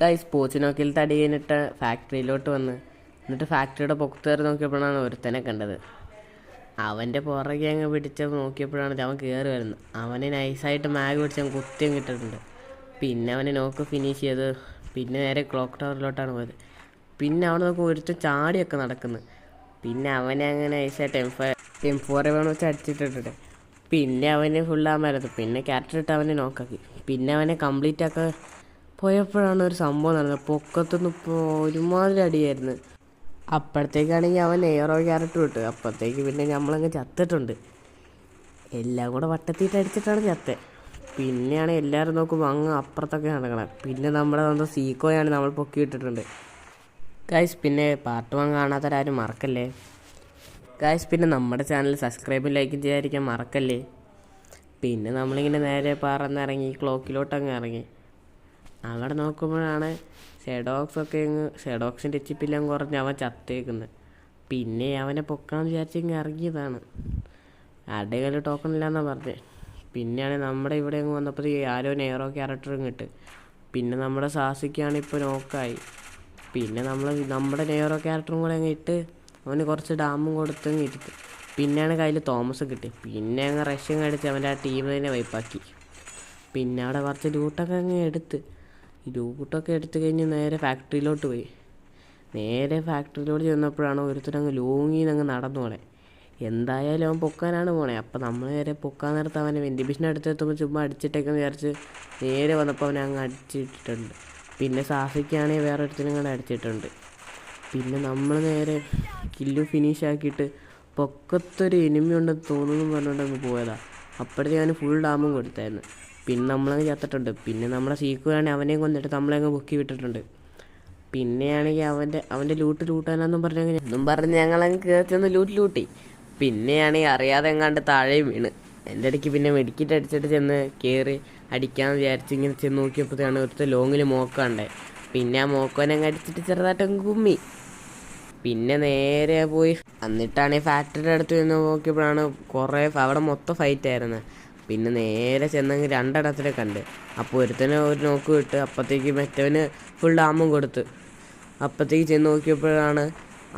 Guys പോച്ചിനോക്കിൽ തടി കഴിഞ്ഞിട്ട് ഫാക്ടറിയിലോട്ട് വന്ന് എന്നിട്ട് ഫാക്ടറിയുടെ പൊക്കത്ത് കയറി നോക്കിയപ്പോഴാണ് ഒരുത്തനെ കണ്ടത്. അവൻ്റെ പുറകെ അങ്ങ് പിടിച്ച് നോക്കിയപ്പോഴാണ് അവൻ കയറി വരുന്നത്. അവനെ നൈസായിട്ട് മാഗ് പിടിച്ച് അവൻ കുത്തിയും കിട്ടിയിട്ടുണ്ട്. പിന്നെ അവനെ നോക്ക് ഫിനിഷ് ചെയ്ത് പിന്നെ നേരെ ക്ലോക്ക് ടവറിലോട്ടാണ് പോയത്. പിന്നെ അവിടെ നോക്കി ഒരുത്തൻ ചാടിയൊക്കെ നടക്കുന്നു. പിന്നെ അവനെ അങ്ങനെ നൈസായിട്ട് M4 വെച്ച് അടിച്ചിട്ടിട്ടുണ്ട്. പിന്നെ അവന് ഫുള്ളാമായിരുന്നു. പിന്നെ ക്യാരക്ടർ ഇട്ട് അവനെ നോക്കാക്കി. പിന്നെ അവനെ കംപ്ലീറ്റ് ആക്കാൻ പോയപ്പോഴാണ് ഒരു സംഭവം നടന്നത്. പൊക്കത്തുനിന്ന് ഇപ്പോൾ ഒരുമാതിരി അടിയായിരുന്നു. അപ്പോഴത്തേക്കാണെങ്കിൽ അവൻ എയറോ ക്യാരക്ടർ ഇട്ട്. അപ്പോഴത്തേക്ക് പിന്നെ നമ്മളങ്ങ് ചത്തിട്ടുണ്ട്. എല്ലാം കൂടെ വട്ടത്തിയിട്ട് അടിച്ചിട്ടാണ് ചത്തത്. പിന്നെയാണ് എല്ലാവരും നോക്കുമ്പോൾ അങ്ങ് അപ്പുറത്തൊക്കെ നടക്കണം. പിന്നെ നമ്മുടെ സ്വന്തം സീക്കോയാണ് നമ്മൾ പൊക്കിയിട്ടിട്ടുണ്ട്. ഗൈസ് പിന്നെ പാർട്ട് 1 കാണാത്തവരാരും മറക്കല്ലേ ഗൈസ്. പിന്നെ നമ്മുടെ ചാനൽ സബ്സ്ക്രൈബും ലൈക്കും ചെയ്യാതിരിക്കാൻ മറക്കല്ലേ. പിന്നെ നമ്മളിങ്ങനെ നേരെ പറന്നിറങ്ങി ക്ലോക്കിലോട്ടങ്ങ് ഇറങ്ങി. അവിടെ നോക്കുമ്പോഴാണ് ഷെഡോക്സിൻ്റെ ചിപ്പെല്ലാം കുറഞ്ഞ് അവൻ ചത്തേക്കുന്നത്. പിന്നെ അവനെ പൊക്കാമെന്ന് വിചാരിച്ചിങ്ങ് ഇറങ്ങിയതാണ്. അടയിൽ ടോക്കൺ ഇല്ലയെന്നാണ് പറഞ്ഞത്. പിന്നെയാണ് നമ്മുടെ ഇവിടെ അങ്ങ് വന്നപ്പോൾ ആരോ എയറോ ക്യാരക്ടറും കിട്ട്. പിന്നെ നമ്മുടെ സാസിക്കാണ് ഇപ്പോൾ നോക്കായി. പിന്നെ നമ്മുടെ നെയറോ ക്യാരക്ടറും കൂടെ അങ്ങ് ഇട്ട് അവന് കുറച്ച് ഡാമും കൊടുത്തങ്ങ് ഇരുത്തി. പിന്നെയാണ് കയ്യിൽ തോമസ് കിട്ടി. പിന്നെ അങ്ങ് റഷ്യൻ അടിച്ച് അവൻ്റെ ആ ടീം തന്നെ വൈപ്പാക്കി. പിന്നെ അവിടെ കുറച്ച് ലൂട്ടൊക്കെ അങ്ങ് ലൂട്ടൊക്കെ എടുത്ത് കഴിഞ്ഞ് നേരെ ഫാക്ടറിയിലോട്ട് പോയി. നേരെ ഫാക്ടറിയിലോട്ട് ചെന്നപ്പോഴാണ് ഒരുത്തരങ്ങ് ലോങ്ങിന്ന് അങ്ങ് നടന്നു പോണേ. എന്തായാലും അവൻ പൊക്കാനാണ് പോണേ. അപ്പം നമ്മൾ നേരെ പൊക്കാൻ നേരത്ത് അവനെ വെൻറ്റിബിഷൻ അടുത്തെത്തുമ്പോൾ ചുമ്മാ അടിച്ചിട്ടേക്കെന്ന് വിചാരിച്ച് നേരെ വന്നപ്പോൾ അവനെ അങ്ങ് അടിച്ചിട്ടുണ്ട്. പിന്നെ സാഫിക്കാണെങ്കിൽ വേറെ ഒരുത്തിനും കൂടെ അടിച്ചിട്ടുണ്ട്. പിന്നെ നമ്മൾ നേരെ കില്ലും ഫിനിഷ് ആക്കിയിട്ട് പൊക്കത്തൊരു എനിമി ഉണ്ടെന്ന് തോന്നുന്നു പറഞ്ഞുകൊണ്ടങ്ങ് പോയതാണ്. അപ്പോഴത്തെ ഞാൻ ഫുൾ ഡാമും കൊടുത്തായിരുന്നു. പിന്നെ നമ്മളങ്ങ് ചത്തിട്ടുണ്ട്. പിന്നെ നമ്മുടെ സീക്കുവാണെങ്കിൽ അവനെയും കൊന്നിട്ട് നമ്മളങ്ങ് പൊക്കി വിട്ടിട്ടുണ്ട്. പിന്നെയാണെങ്കിൽ അവൻ്റെ ലൂട്ടാനാന്നും പറഞ്ഞ് ഞങ്ങളങ്ങ് കയറ്റി ലൂട്ടി. പിന്നെയാണെങ്കിൽ അറിയാതെ എങ്ങാണ്ട് താഴെയും വീണ്. എൻ്റെ ഇടയ്ക്ക് പിന്നെ മെഡിക്കറ്റ് അടിച്ചിട്ട് ചെന്ന് കയറി അടിക്കാമെന്ന് വിചാരിച്ച് ഇങ്ങനെ ചെന്ന് നോക്കിയപ്പോഴത്തേക്കാണ് ഒരുത്ത ലോങ്ങിൽ മോക്കാണ്ടേ. പിന്നെ ആ മോക്കോനങ്ങ് അടിച്ചിട്ട് ചെറുതായിട്ടങ്ങ് കുമ്മി. പിന്നെ നേരെ പോയി എന്നിട്ടാണ് ഈ ഫാക്ടറിയുടെ അടുത്ത് ചെന്ന് നോക്കിയപ്പോഴാണ് അവിടെ മൊത്തം ഫൈറ്റായിരുന്നു. പിന്നെ നേരെ ചെന്നങ്ങ് രണ്ടെണ്ണത്തിനെ കണ്ട്. അപ്പോൾ ഒരുത്തനെ ഒരു നോക്ക് വിട്ട് അപ്പോഴത്തേക്ക് മറ്റവന് ഫുൾ ഡാമും കൊടുത്ത്. അപ്പോഴത്തേക്ക് ചെന്ന് നോക്കിയപ്പോഴാണ്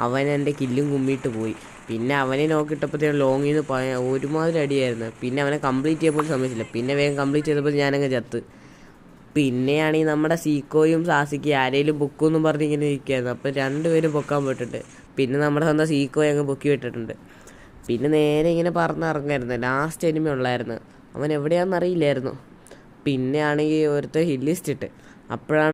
അവൻ എൻ്റെ കില്ലും കുമ്മിയിട്ട് പോയി. പിന്നെ അവനെ നോക്കിയിട്ടപ്പോഴത്തേക്കും ലോങ്ങിൽ നിന്ന് ഒരുമാതിരി അടിയായിരുന്നു. പിന്നെ അവനെ കംപ്ലീറ്റ് ചെയ്യപ്പോൾ സമ്മതിച്ചില്ല. പിന്നെ വേഗം കംപ്ലീറ്റ് ചെയ്തപ്പോൾ ഞാനങ്ങ് ചത്ത്. പിന്നെയാണെങ്കിൽ നമ്മുടെ സീക്കോയും സാസിക്ക് ആരെയും പൊക്കുമെന്നും പറഞ്ഞ് ഇങ്ങനെ ഇരിക്കുകയായിരുന്നു. അപ്പോൾ രണ്ടുപേരും പൊക്കാൻ പോയിട്ടുണ്ട്. പിന്നെ നമ്മുടെ സ്വന്തം സീക്കോയെ അങ്ങ് പൊക്കി വിട്ടിട്ടുണ്ട്. പിന്നെ നേരെ ഇങ്ങനെ പറന്നിറങ്ങായിരുന്നു. ലാസ്റ്റ് എനിമി ഉള്ളായിരുന്നു. അവൻ എവിടെയാണെന്ന് അറിയില്ലായിരുന്നു. പിന്നെ ആണെങ്കിൽ ഒരുത്തർ ഹില്ലിസ്റ്റ് ഇട്ട്. അപ്പോഴാണ്